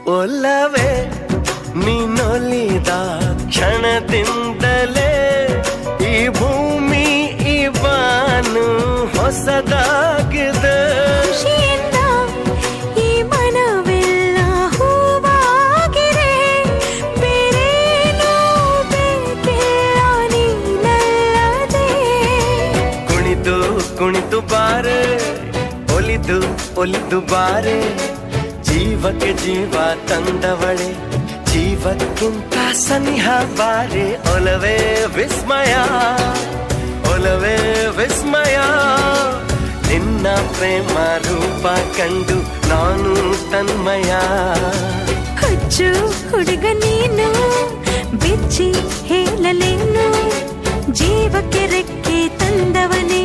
ಒಲವೇ ನೀನೊಲಿದ ಕ್ಷಣದಿಂದಲೇ ಈ ಭೂಮಿ ಈ ಬಾನು ಹೊಸದಾಗಿದೆ. ಖುಷಿಯಿಂದ ಈ ಮನವೆಲ್ಲ ಹೂವಾಗಿದೆ. ಬೇರೇನೂ ಬೇಕಿಲ್ಲ ನೀನಲ್ಲದೆ. ಕುಣಿದು ಕುಣಿದು ಬಾರೆ, ಒಲಿದು ಒಲಿದು ಬಾರೆ, ಜೀವಕ್ಕೆ ಜೀವ ತಂದವಳೆ, ಜೀವಕ್ಕಿಂತ ಸನಿಹ ಬಾರೆ. ಒಲವೇ ವಿಸ್ಮಯ, ಒಲವೇ ವಿಸ್ಮಯ, ನಿನ್ನ ಪ್ರೇಮ ರೂಪ ಕಂಡು ನಾನು ತನ್ಮಯ. ಹುಚ್ಚು ಹುಡುಗ ನೀನು, ಬಿಚ್ಚಿ ಹೇಳಲೇನು, ಜೀವಕ್ಕೆ ರೆಕ್ಕೆ ತಂದವನೇ